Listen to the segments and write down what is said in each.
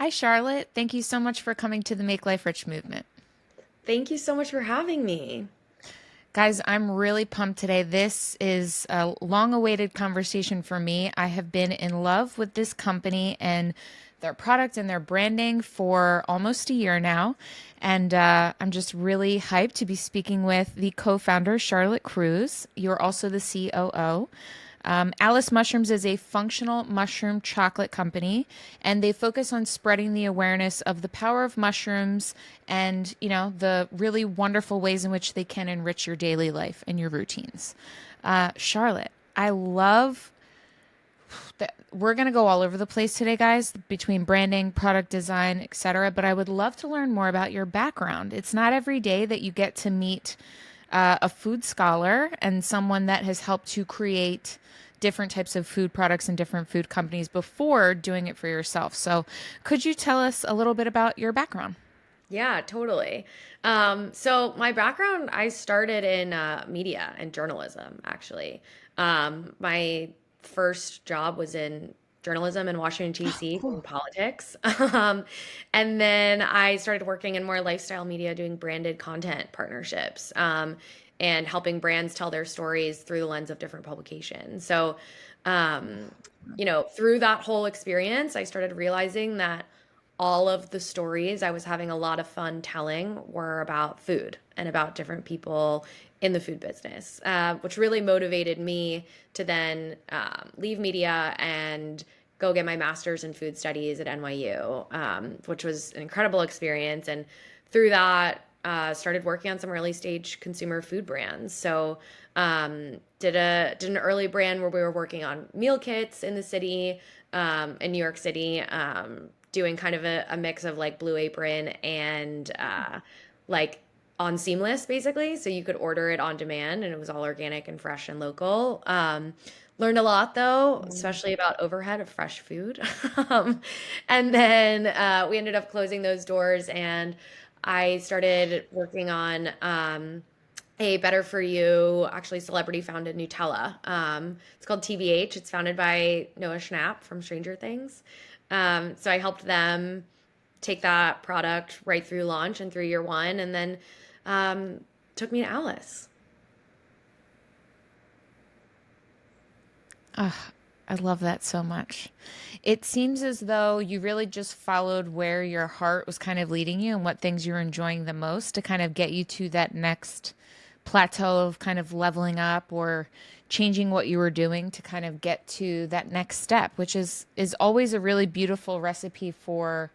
Hi, Charlotte. Thank you so much for coming to the Make Life Rich movement. Thank you so much for having me. Guys, I'm really pumped today. This is a long awaited conversation for me. I have been in love with this company and their product and their branding for almost a year now. And I'm just really hyped to be speaking with the co founder, Charlotte Cruz. You're also the COO. Alice Mushrooms is a functional mushroom chocolate company, and they focus on spreading the awareness of the power of mushrooms and, the really wonderful ways in which they can enrich your daily life and your routines. Charlotte, I love that we're going to go all over the place today, guys, between branding, product design, etc. But I would love to learn more about your background. It's not every day that you get to meet a food scholar and someone that has helped to create different types of food products and different food companies before doing it for yourself. So, could you tell us a little bit about your background? Yeah, totally. So my background, I started in media and journalism, actually. My first job was in journalism in Washington, D.C., in Cool. politics. And then I started working in more lifestyle media, doing branded content partnerships, and helping brands tell their stories through the lens of different publications. So, um, through that whole experience, I started realizing that all of the stories I was having a lot of fun telling were about food and about different people in the food business, which really motivated me to then leave media and go get my master's in food studies at NYU, which was an incredible experience. And through that, started working on some early stage consumer food brands. So did an early brand where we were working on meal kits in the city, in New York City, doing kind of a mix of like Blue Apron and like on Seamless basically. So you could order it on demand and it was all organic and fresh and local. Learned a lot though, especially about overhead of fresh food. um, and then we ended up closing those doors and I started working on a better for you, actually celebrity founded Nutella. It's called TBH. It's founded by Noah Schnapp from Stranger Things. So I helped them take that product right through launch and through year one, and then um, took me to Alice. I love that so much. It seems as though you really just followed where your heart was kind of leading you and what things you're enjoying the most to kind of get you to that next plateau of kind of leveling up or changing what you were doing to kind of get to that next step, which is always a really beautiful recipe for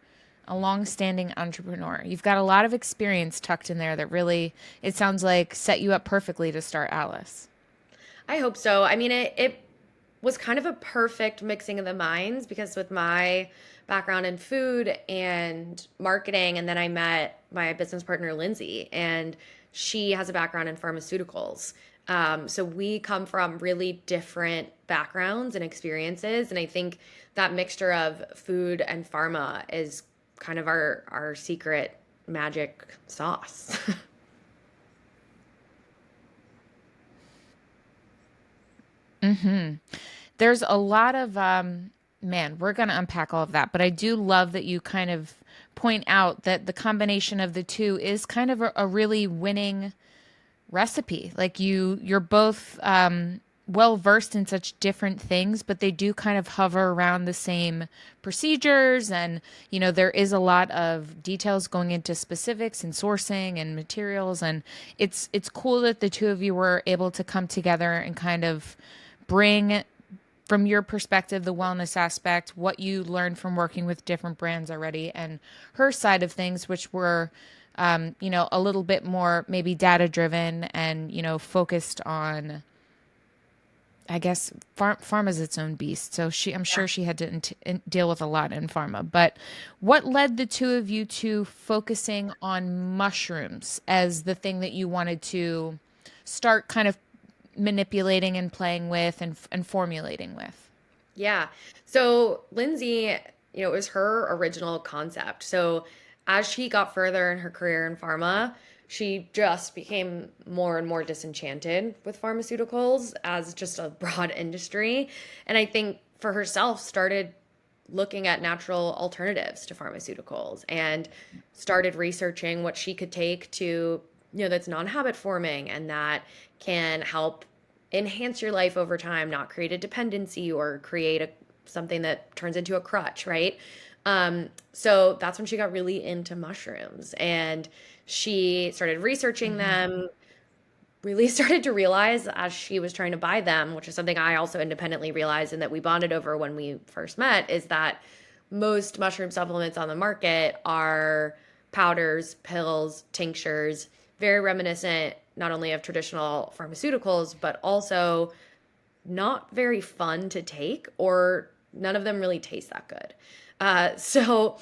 a long-standing entrepreneur. You've got a lot of experience tucked in there that really, it sounds like, set you up perfectly to start Alice. I hope so. I mean, it was kind of a perfect mixing of the minds because with my background in food and marketing, and then I met my business partner, Lindsay, and she has a background in pharmaceuticals. So we come from really different backgrounds and experiences. And I think that mixture of food and pharma is kind of our secret magic sauce. There's a lot of man, we're going to unpack all of that, but I do love that you kind of point out that the combination of the two is kind of a really winning recipe. Like you're both well versed in such different things, but they do kind of hover around the same procedures and there is a lot of details going into specifics and sourcing and materials, and it's cool that the two of you were able to come together and kind of bring from your perspective the wellness aspect, what you learned from working with different brands already, and her side of things, which were a little bit more maybe data driven and focused on, I guess, pharma's its own beast. So I'm sure she had to deal with a lot in pharma. But what led the two of you to focusing on mushrooms as the thing that you wanted to start kind of manipulating and playing with and formulating with? Yeah. So Lindsay, it was her original concept. So as she got further in her career in pharma, she just became more and more disenchanted with pharmaceuticals as just a broad industry. And I think for herself started looking at natural alternatives to pharmaceuticals and started researching what she could take to, that's non-habit forming and that can help enhance your life over time, not create a dependency or create something that turns into a crutch, right? So that's when she got really into mushrooms and she started researching Mhm. them, really started to realize as she was trying to buy them, which is something I also independently realized and that we bonded over when we first met, is that most mushroom supplements on the market are powders, pills, tinctures, very reminiscent not only of traditional pharmaceuticals, but also not very fun to take, or none of them really taste that good. So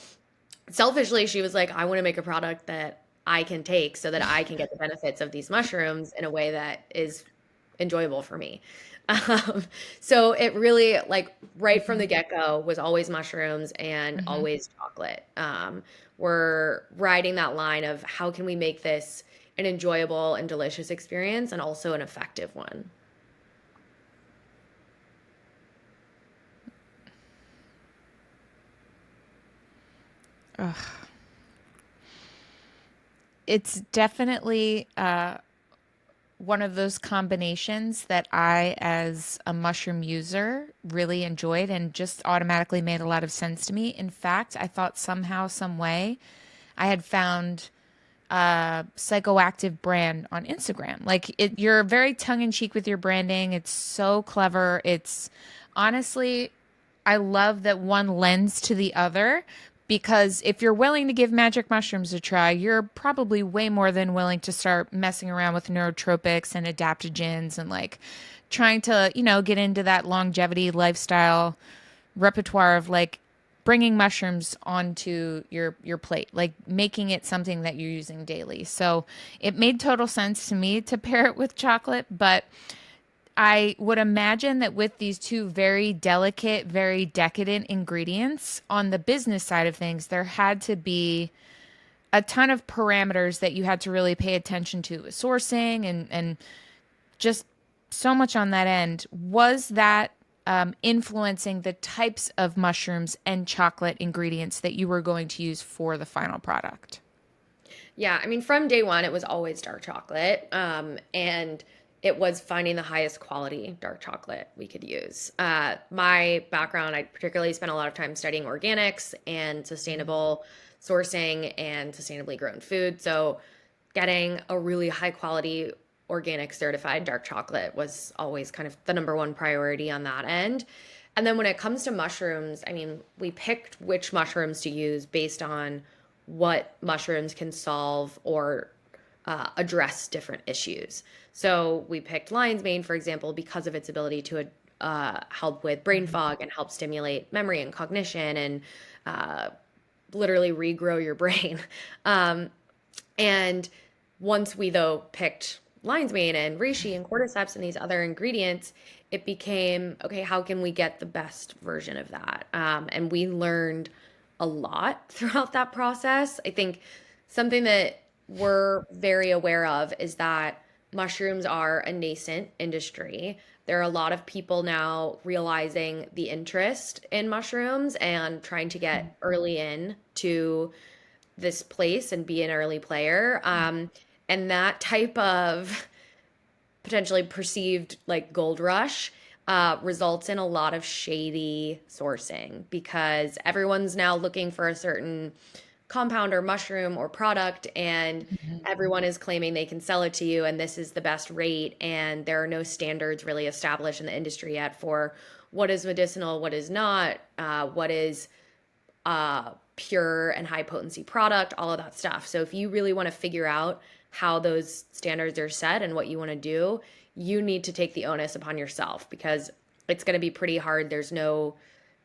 selfishly, she was like, I want to make a product that I can take so that I can get the benefits of these mushrooms in a way that is enjoyable for me. Um, so it really, like, right from the Mhm. get-go was always mushrooms and Mhm. always chocolate. We're riding that line of how can we make this an enjoyable and delicious experience and also an effective one. Ugh. It's definitely one of those combinations that I, as a mushroom user, really enjoyed and just automatically made a lot of sense to me. In fact, I thought somehow, some way, I had found a psychoactive brand on Instagram. Like you're very tongue in cheek with your branding. It's so clever. It's honestly, I love that one lends to the other because if you're willing to give magic mushrooms a try, you're probably way more than willing to start messing around with neurotropics and adaptogens and like trying to, get into that longevity lifestyle repertoire of like bringing mushrooms onto your plate, like making it something that you're using daily. So it made total sense to me to pair it with chocolate, but I would imagine that with these two very delicate, very decadent ingredients on the business side of things, there had to be a ton of parameters that you had to really pay attention to with sourcing and just so much on that end. Was that influencing the types of mushrooms and chocolate ingredients that you were going to use for the final product? Yeah, I mean, from day one, it was always dark chocolate. And it was finding the highest quality dark chocolate we could use. My background, I particularly spent a lot of time studying organics and sustainable sourcing and sustainably grown food. So getting a really high quality organic certified dark chocolate was always kind of the number one priority on that end. And then when it comes to mushrooms, I mean, we picked which mushrooms to use based on what mushrooms can solve or address different issues. So we picked lion's mane, for example, because of its ability to help with brain Mhm. fog and help stimulate memory and cognition and uh, literally regrow your brain. Um, and once we, though, picked lion's mane and reishi and cordyceps and these other ingredients, it became okay, how can we get the best version of that? And we learned a lot throughout that process. I think something that we're very aware of is that mushrooms are a nascent industry. There are a lot of people now realizing the interest in mushrooms and trying to get early in to this place and be an early player. And that type of potentially perceived like gold rush results in a lot of shady sourcing because everyone's now looking for a certain compound or mushroom or product, and Mhm. everyone is claiming they can sell it to you and this is the best rate, and there are no standards really established in the industry yet for what is medicinal, what is not, what is pure and high potency product, all of that stuff. So if you really want to figure out how those standards are set and what you want to do, you need to take the onus upon yourself because it's going to be pretty hard. There's no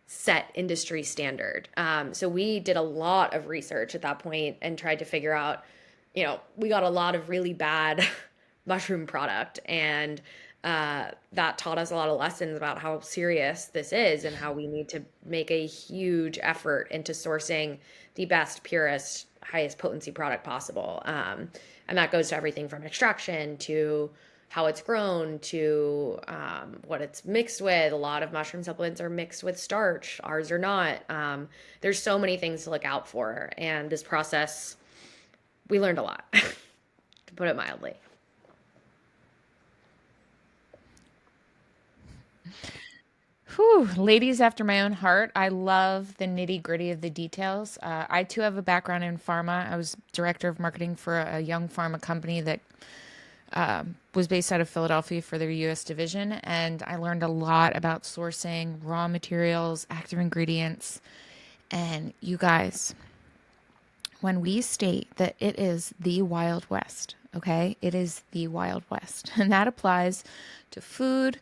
set industry standard. So we did a lot of research at that point and tried to figure out, we got a lot of really bad mushroom product, and that taught us a lot of lessons about how serious this is and how we need to make a huge effort into sourcing the best, purest, highest potency product possible. And that goes to everything from extraction to how it's grown to what it's mixed with. A lot of mushroom supplements are mixed with starch, ours are not. There's so many things to look out for. And this process, we learned a lot, to put it mildly. Whew, ladies after my own heart. I love the nitty gritty of the details. I too have a background in pharma. I was director of marketing for a young pharma company that was based out of Philadelphia for their US division. And I learned a lot about sourcing raw materials, active ingredients. And you guys, when we state that it is the Wild West, okay, it is the Wild West. And that applies to food,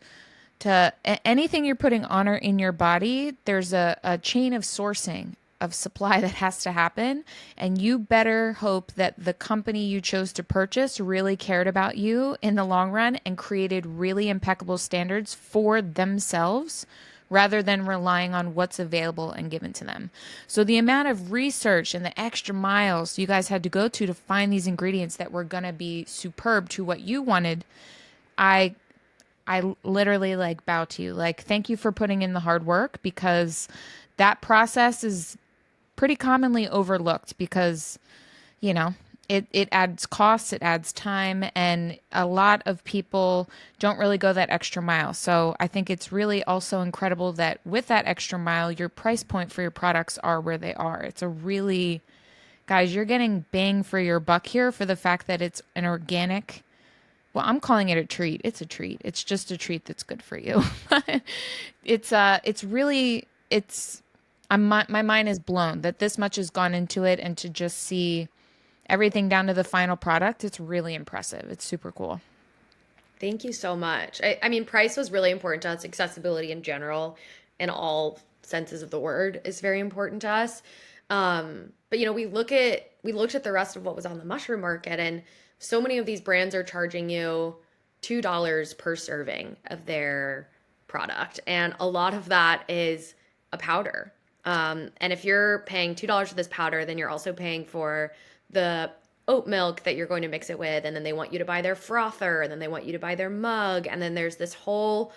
to anything you're putting on or in your body. There's a chain of sourcing of supply that has to happen. And you better hope that the company you chose to purchase really cared about you in the long run and created really impeccable standards for themselves rather than relying on what's available and given to them. So the amount of research and the extra miles you guys had to go to find these ingredients that were going to be superb to what you wanted, I I literally like bow to you. Like, thank you for putting in the hard work because that process is pretty commonly overlooked because, you know, it adds costs, it adds time, and a lot of people don't really go that extra mile. So I think it's really also incredible that with that extra mile, your price point for your products are where they are. It's a really, guys, you're getting bang for your buck here for the fact that it's an organic. Well, I'm calling it a treat. It's a treat. It's just a treat that's good for you. It's really, my mind is blown that this much has gone into it, and to just see everything down to the final product, it's really impressive. It's super cool. Thank you so much. I mean, price was really important to us. Accessibility in general, in all senses of the word, is very important to us. But we looked at the rest of what was on the mushroom market, and so many of these brands are charging you $2 per serving of their product, and a lot of that is a powder. And if you're paying $2 for this powder, then you're also paying for the oat milk that you're going to mix it with, and then they want you to buy their frother, and then they want you to buy their mug, and then there's this whole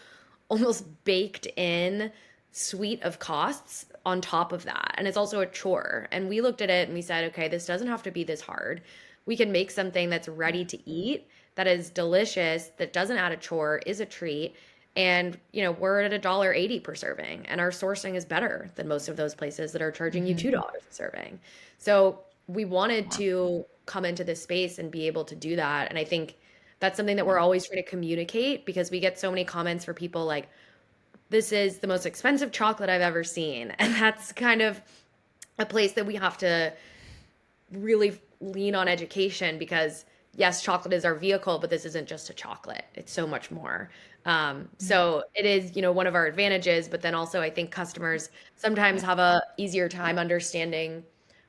almost baked in suite of costs on top of that. And it's also a chore. And we looked at it and we said, okay, this doesn't have to be this hard. We can make something that's ready to eat, that is delicious, that doesn't add a chore, is a treat. And we're at $1.80 per serving, and our sourcing is better than most of those places that are charging you $2 a serving. So we wanted to come into this space and be able to do that. And I think that's something that we're always trying to communicate, because we get so many comments for people like, this is the most expensive chocolate I've ever seen. And that's kind of a place that we have to really lean on education, because yes, chocolate is our vehicle, but this isn't just a chocolate. It's so much more. So it is, one of our advantages, but then also I think customers sometimes have a easier time understanding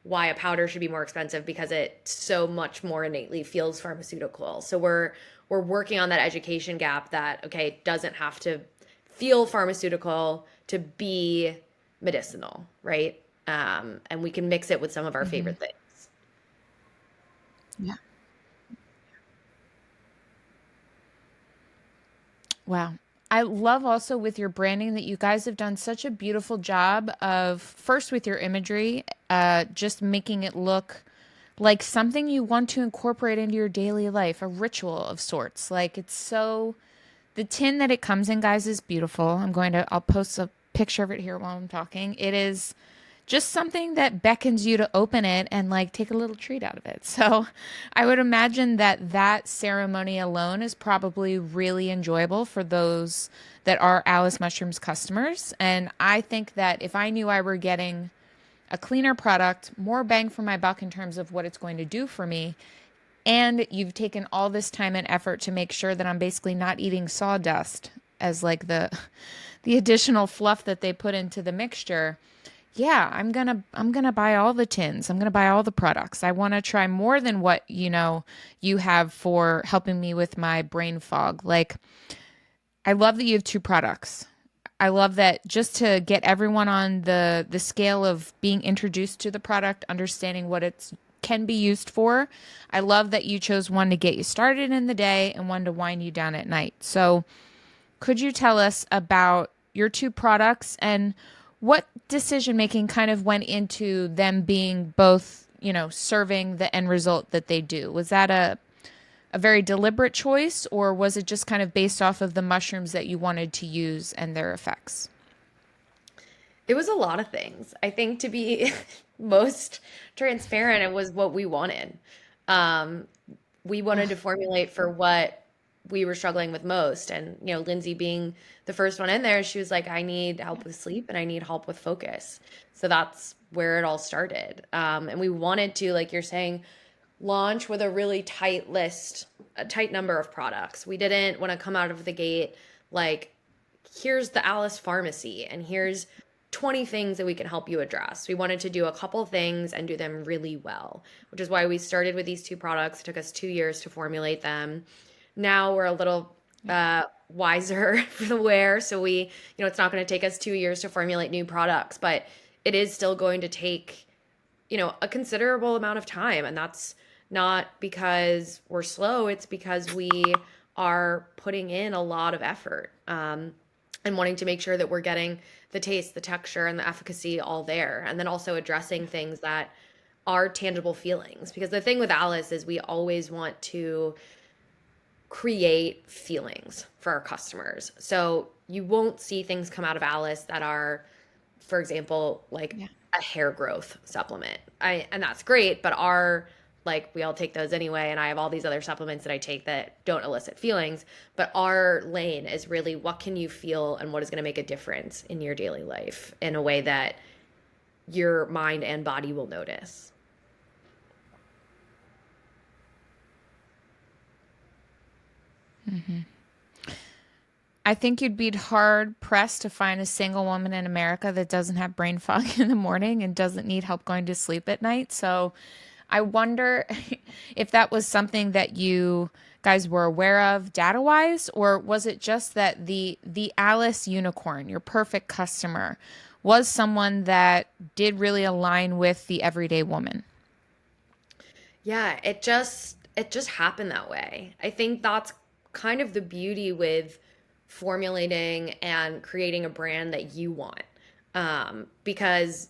why a powder should be more expensive, because it so much more innately feels pharmaceutical. So we're working on that education gap that, okay, it doesn't have to feel pharmaceutical to be medicinal, right? And we can mix it with some of our favorite things. Yeah. Wow. I love also with your branding that you guys have done such a beautiful job of first with your imagery, just making it look like something you want to incorporate into your daily life, a ritual of sorts. Like the tin that it comes in, guys, is beautiful. I'll post a picture of it here while I'm talking. It is just something that beckons you to open it and like take a little treat out of it. So I would imagine that ceremony alone is probably really enjoyable for those that are Alice Mushrooms customers. And I think that if I knew I were getting a cleaner product, more bang for my buck in terms of what it's going to do for me, and you've taken all this time and effort to make sure that I'm basically not eating sawdust as like the additional fluff that they put into the mixture. Yeah, I'm gonna buy all the tins. I'm gonna buy all the products. I want to try more than what you have for helping me with my brain fog. Like, I love that you have two products. I love that, just to get everyone on the scale of being introduced to the product, understanding what it's can be used for. I love that you chose one to get you started in the day and one to wind you down at night. So, could you tell us about your two products and what decision making kind of went into them being both, serving the end result that they do? Was that a very deliberate choice, or was it just kind of based off of the mushrooms that you wanted to use and their effects? It was a lot of things. I think to be most transparent, it was what we wanted. Um, we wanted to formulate for what we were struggling with most. And, Lindsay being the first one in there, she was like, I need help with sleep and I need help with focus. So that's where it all started. And we wanted to, like you're saying, launch with a really tight list, a tight number of products. We didn't want to come out of the gate like, here's the Alice Pharmacy and here's 20 things that we can help you address. We wanted to do a couple things and do them really well, which is why we started with these two products. It took us 2 years to formulate them. Now we're a little wiser for the wear. So it's not going to take us 2 years to formulate new products, but it is still going to take, a considerable amount of time. And that's not because we're slow. It's because we are putting in a lot of effort. And wanting to make sure that we're getting the taste, the texture, and the efficacy all there. And then also addressing things that are tangible feelings. Because the thing with Alice is we always want to create feelings for our customers. So you won't see things come out of Alice that are, for example, like Yeah. a hair growth supplement. And that's great, but we all take those anyway, and I have all these other supplements that I take that don't elicit feelings, but our lane is really what can you feel and what is going to make a difference in your daily life in a way that your mind and body will notice. I think you'd be hard pressed to find a single woman in America that doesn't have brain fog in the morning and doesn't need help going to sleep at night. So I wonder if that was something that you guys were aware of data wise, or was it just that the Alice unicorn, your perfect customer, was someone that did really align with the everyday woman? Yeah, it just happened that way. I think that's kind of the beauty with formulating and creating a brand that you want. Because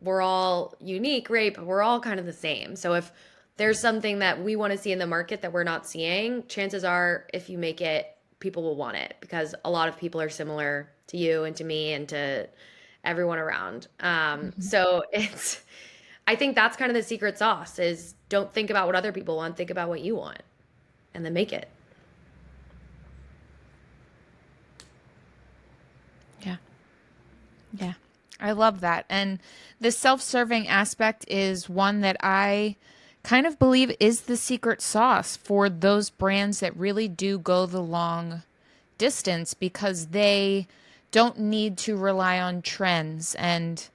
we're all unique, right? But we're all kind of the same. So if there's something that we want to see in the market that we're not seeing, chances are if you make it, people will want it because a lot of people are similar to you and to me and to everyone around. So I think that's kind of the secret sauce is don't think about what other people want, think about what you want and then make it. Yeah. Yeah. I love that. And the self-serving aspect is one that I kind of believe is the secret sauce for those brands that really do go the long distance because they don't need to rely on trends, and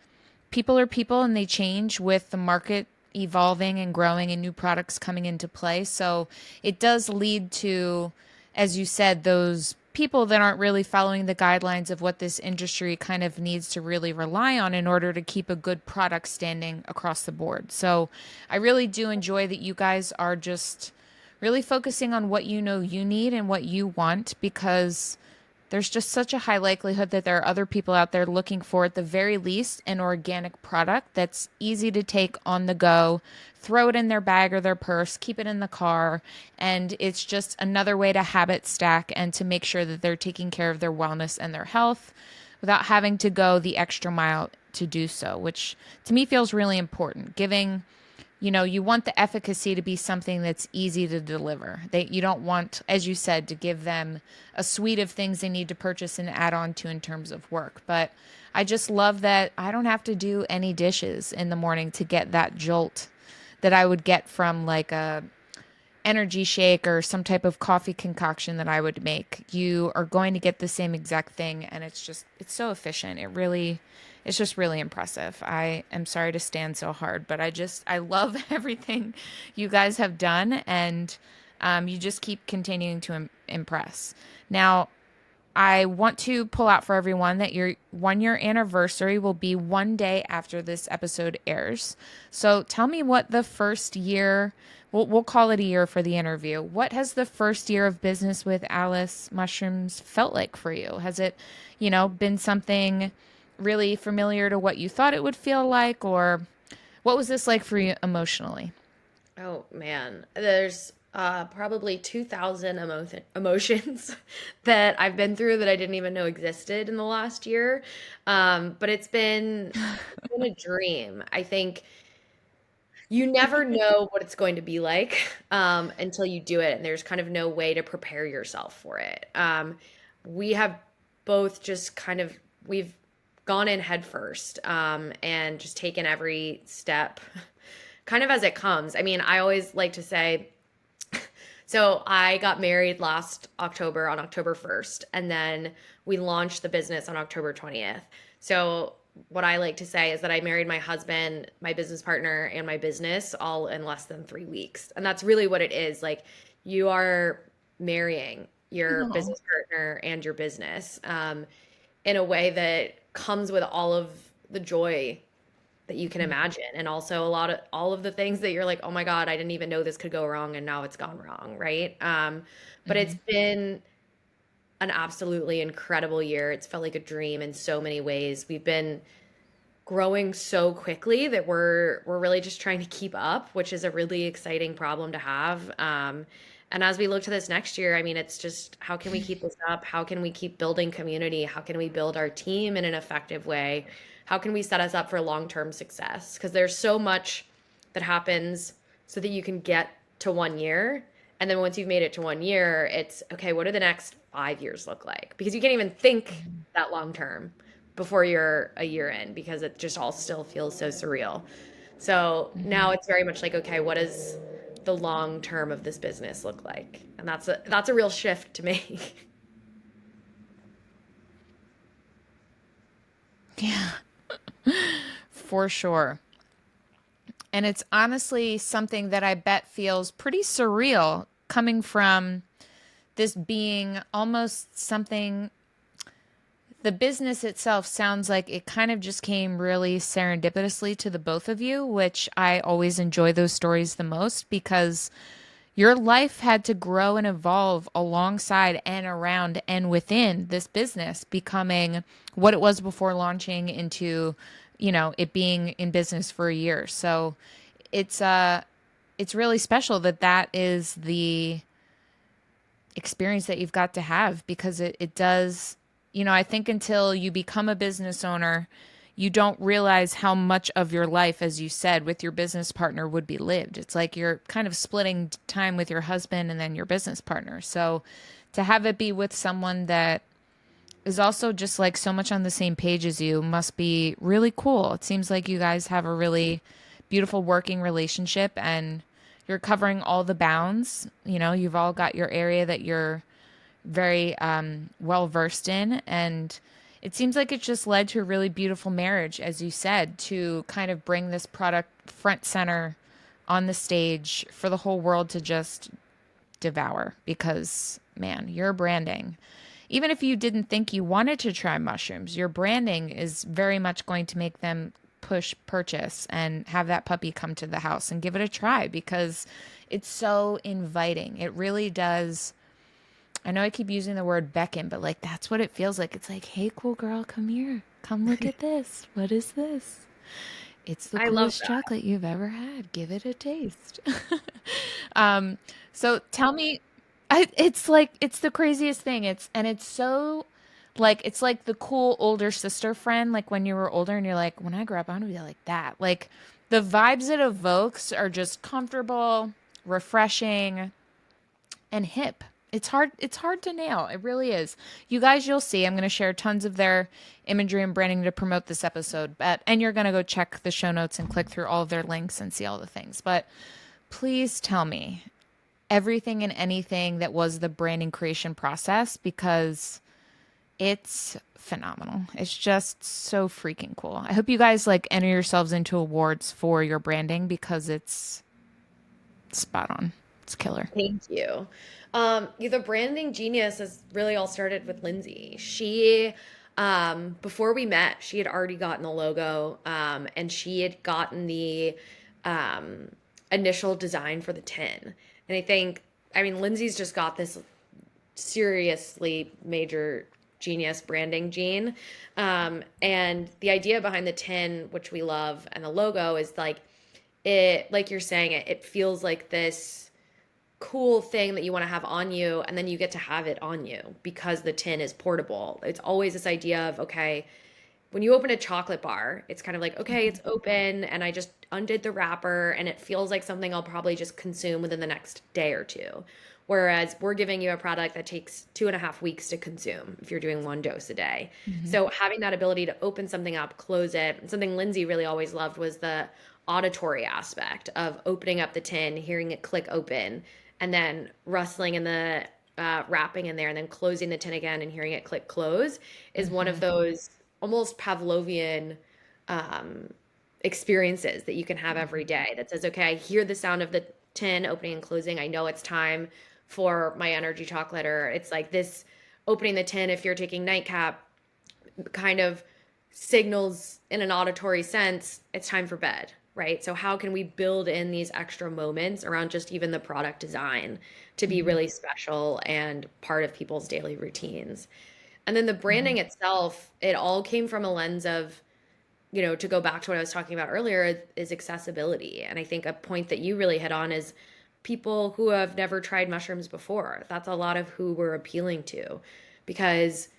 people are people and they change with the market evolving and growing and new products coming into play. So it does lead to, as you said, those people that aren't really following the guidelines of what this industry kind of needs to really rely on in order to keep a good product standing across the board. So I really do enjoy that you guys are just really focusing on what you know you need and what you want, because there's just such a high likelihood that there are other people out there looking for, at the very least, an organic product that's easy to take on the go, throw it in their bag or their purse, keep it in the car, and it's just another way to habit stack and to make sure that they're taking care of their wellness and their health without having to go the extra mile to do so, which to me feels really important. You want the efficacy to be something that's easy to deliver. You don't want, as you said, to give them a suite of things they need to purchase and add on to in terms of work. But I just love that I don't have to do any dishes in the morning to get that jolt that I would get from like a energy shake or some type of coffee concoction that I would make. You are going to get the same exact thing, and it's so efficient. It's just really impressive. I am sorry to stand so hard, but I love everything you guys have done, and you just keep continuing to impress. Now, I want to pull out for everyone that your 1 year anniversary will be one day after this episode airs. So tell me what the first year, we'll call it a year for the interview. What has the first year of business with Alice Mushrooms felt like for you? Has it, been something really familiar to what you thought it would feel like, or what was this like for you emotionally? Oh man, there's probably 2,000 emotions that I've been through that I didn't even know existed in the last year. But it's been a dream. I think you never know what it's going to be like until you do it, and there's kind of no way to prepare yourself for it. We have both just kind of we've gone in head first and just taken every step kind of as it comes. I mean, I always like to say, so I got married last October on October 1st, and then we launched the business on October 20th. So what I like to say is that I married my husband, my business partner, and my business all in less than 3 weeks. And that's really what it is. Like you are marrying your Oh. business partner and your business in a way that comes with all of the joy that you can imagine, and also a lot of all of the things that you're like, oh my god, I didn't even know this could go wrong, and now it's gone wrong, right? But it's Mhm. been an absolutely incredible year. It's felt like a dream in so many ways. We've been growing so quickly that we're really just trying to keep up, which is a really exciting problem to have. And as we look to this next year, I mean, it's just how can we keep this up? How can we keep building community? How can we build our team in an effective way? How can we set us up for long-term success? Because there's so much that happens so that you can get to 1 year. And then once you've made it to 1 year, it's okay, what do the next 5 years look like? Because you can't even think Mhm. that long term before you're a year in because it just all still feels so surreal. So now Mhm. it's very much like, okay, what does the long term of this business look like? And that's a real shift to make. Yeah, for sure. And it's honestly something that I bet feels pretty surreal coming from this being almost something. The business itself sounds like it kind of just came really serendipitously to the both of you, which I always enjoy those stories the most because your life had to grow and evolve alongside and around and within this business becoming what it was before launching into, it being in business for a year. So it's it's really special that that is the experience that you've got to have because it does, I think until you become a business owner, you don't realize how much of your life, as you said, with your business partner would be lived. It's like you're kind of splitting time with your husband and then your business partner. So to have it be with someone that is also just like so much on the same page as you must be really cool. It seems like you guys have a really beautiful working relationship and you're covering all the bounds. You've all got your area that you're very well versed in. And it seems like it just led to a really beautiful marriage, as you said, to kind of bring this product front center on the stage for the whole world to just devour because, man, your branding, even if you didn't think you wanted to try mushrooms, your branding is very much going to make them push purchase and have that puppy come to the house and give it a try because it's so inviting. It really does. I know I keep using the word beckon, but like that's what it feels like. It's like, hey, cool girl, come here. Come look at this. What is this? It's the I love coolest that. chocolate you've ever had. Give it a taste. um, so tell me, it's like it's the craziest thing. It's so like it's like the cool older sister friend. Like when you were older and you're like, when I grow up, I want to be like that. Like the vibes it evokes are just comfortable, refreshing, and hip. It's hard to nail. It really is. You guys, you'll see. I'm going to share tons of their imagery and branding to promote this episode. But and you're going to go check the show notes and click through all of their links and see all the things. But please tell me everything and anything that was the branding creation process because it's phenomenal. It's just so freaking cool. I hope you guys like enter yourselves into awards for your branding because it's spot on. It's killer. Thank you. Yeah, the branding genius has really all started with Lindsay. She, before we met, she had already gotten the logo, and she had gotten the um, initial design for the tin. And I mean, Lindsay's just got this seriously major genius branding gene. And the idea behind the tin, which we love, and the logo is like you're saying, it feels like this cool thing that you want to have on you, and then you get to have it on you because the tin is portable. It's always this idea of, okay, when you open a chocolate bar, it's kind of like, okay, it's open and I just undid the wrapper and it feels like something I'll probably just consume within the next day or two. Whereas we're giving you a product that takes 2.5 weeks to consume if you're doing one dose a day. Mm-hmm. So having that ability to open something up, close it, something Lindsay really always loved was the auditory aspect of opening up the tin, hearing it click open, and then rustling in the wrapping in there, and then closing the tin again and hearing it click close is one of Mm-hmm. those almost Pavlovian um, experiences that you can have every day that says, okay, I hear the sound of the tin opening and closing. I know it's time for my energy chocolate. Or it's like this opening the tin, if you're taking nightcap, kind of signals in an auditory sense, it's time for bed, right? So, how can we build in these extra moments around just even the product design to be Mm-hmm. really special and part of people's daily routines? And then the Mm-hmm. branding itself, it all came from a lens of, to go back to what I was talking about earlier, is accessibility. And I think a point that you really hit on is people who have never tried mushrooms before. That's a lot of who we're appealing to because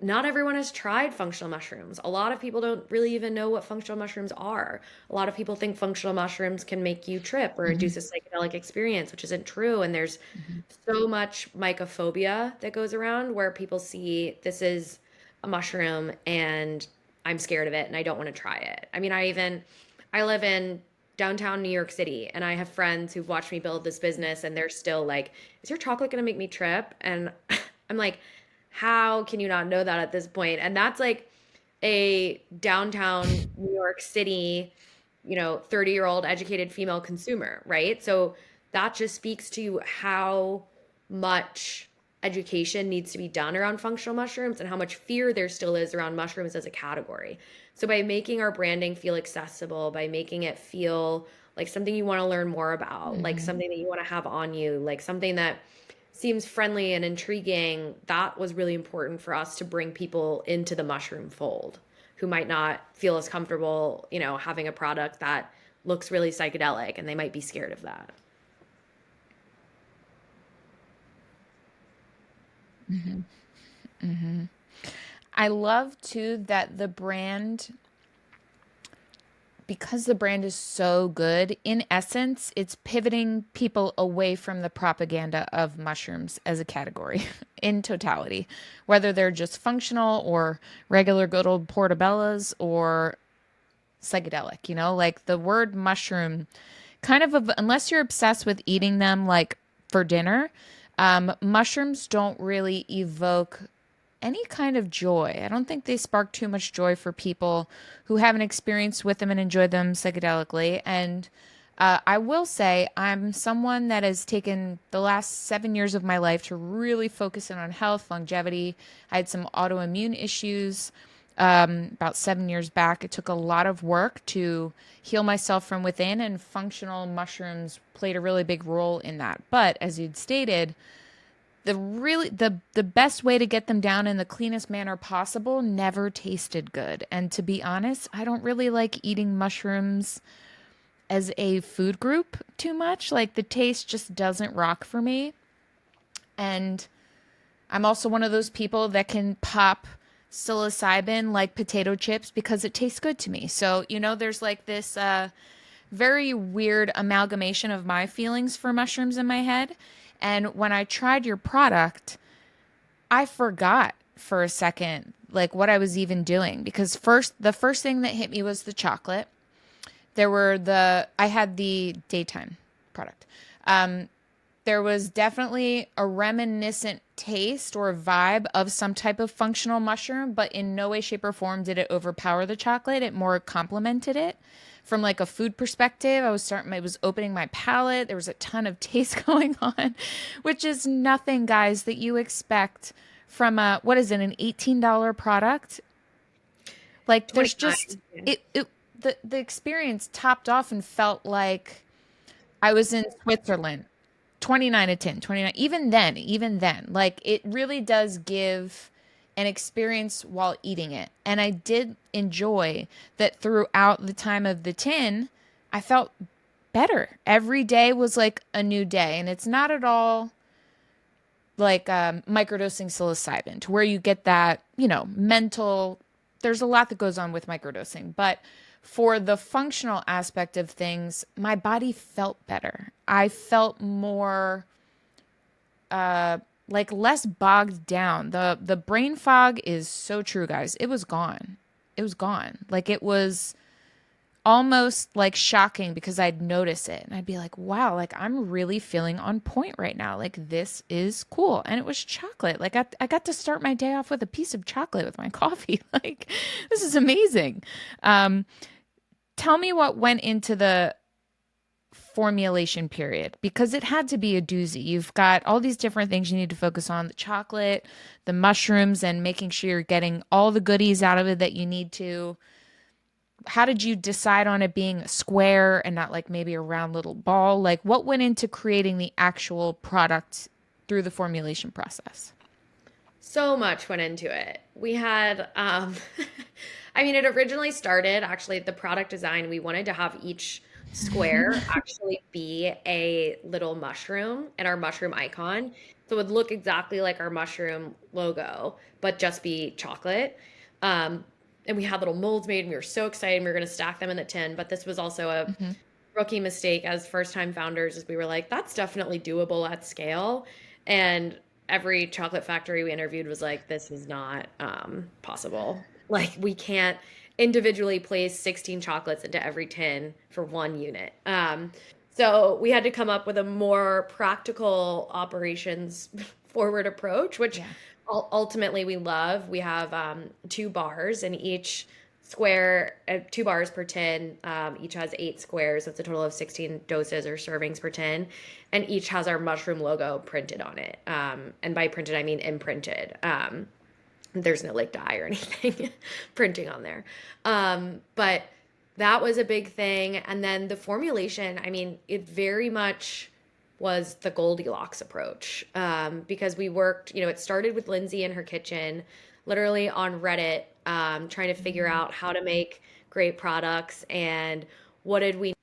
not everyone has tried functional mushrooms. A lot of people don't really even know what functional mushrooms are. A lot of people think functional mushrooms can make you trip or Mm-hmm. induce a psychedelic experience, which isn't true. And there's Mm-hmm. so much mycophobia that goes around where people see this is a mushroom and I'm scared of it and I don't want to try it. I mean, I live in downtown New York City and I have friends who've watched me build this business and they're still like, is your chocolate going to make me trip? And I'm like, how can you not know that at this point? And that's like a downtown New York City, 30-year-old educated female consumer, right? So that just speaks to how much education needs to be done around functional mushrooms and how much fear there still is around mushrooms as a category. So by making our branding feel accessible, by making it feel like something you want to learn more about, like Mm-hmm. something that you want to have on you, like something that seems friendly and intriguing, that was really important for us to bring people into the mushroom fold who might not feel as comfortable, having a product that looks really psychedelic and they might be scared of that. Mm-hmm. Mm-hmm. I love too that because the brand is so good, in essence, it's pivoting people away from the propaganda of mushrooms as a category in totality, whether they're just functional or regular good old portobellas or psychedelic, like the word mushroom unless you're obsessed with eating them like for dinner, mushrooms don't really evoke any kind of joy. I don't think they spark too much joy for people who haven't experienced with them and enjoyed them psychedelically. And I will say, I'm someone that has taken the last 7 years of my life to really focus in on health, longevity. I had some autoimmune issues about 7 years back. It took a lot of work to heal myself from within, and functional mushrooms played a really big role in that. But as you'd stated, the best way to get them down in the cleanest manner possible never tasted good. And to be honest, I don't really like eating mushrooms as a food group too much. Like the taste just doesn't rock for me. And I'm also one of those people that can pop psilocybin like potato chips because it tastes good to me. So, there's like this very weird amalgamation of my feelings for mushrooms in my head. And when I tried your product, I forgot for a second like what I was even doing because the first thing that hit me was the chocolate. I had the daytime product. There was definitely a reminiscent taste or vibe of some type of functional mushroom, but in no way, shape, or form did it overpower the chocolate. It more complemented it. From like a food perspective, it was opening my palate. There was a ton of taste going on, which is nothing, guys, that you expect from a, what is it, an $18 product? Like there's just 29. Yeah. the experience topped off and felt like I was in Switzerland. 29 a 10, 29. Even then, like it really does give an experience while eating it. And I did enjoy that throughout the time of the tin, I felt better. Every day was like a new day. And it's not at all like microdosing psilocybin to where you get that, mental. There's a lot that goes on with microdosing, but for the functional aspect of things, my body felt better. I felt more like less bogged down. The brain fog is so true, guys. It was gone. It was gone. Like it was almost like shocking because I'd notice it and I'd be like, wow, like I'm really feeling on point right now. Like this is cool. And it was chocolate. Like I got to start my day off with a piece of chocolate with my coffee. Like this is amazing. Um, Tell me what went into the formulation period because it had to be a doozy. You've got all these different things you need to focus on, the chocolate, the mushrooms, and making sure you're getting all the goodies out of it that you need to. How did you decide on it being a square and not like maybe a round little ball? Like what went into creating the actual product through the formulation process? So much went into it. We had, I mean, it originally started actually the product design. We wanted to have each square actually be a little mushroom and our mushroom icon. So it would look exactly like our mushroom logo, but just be chocolate. Um, and we had little molds made and we were so excited. We were going to stack them in the tin, but this was also a Hmm. rookie mistake as first time founders is we were like, that's definitely doable at scale. And every chocolate factory we interviewed was like, this is not possible. Like we can't individually place 16 chocolates into every tin for one unit. So we had to come up with a more practical operations forward approach, which Yeah. ultimately we love. We have two bars and each square, 2 bars per tin. Each has 8 squares. So it's a total of 16 doses or servings per tin. And each has our mushroom logo printed on it. And by printed, I mean imprinted. There's no like dye or anything printing on there. But that was a big thing. And then the formulation, I mean, it very much was the Goldilocks approach because we worked, it started with Lindsay in her kitchen, literally on Reddit, trying to figure out how to make great products and what did we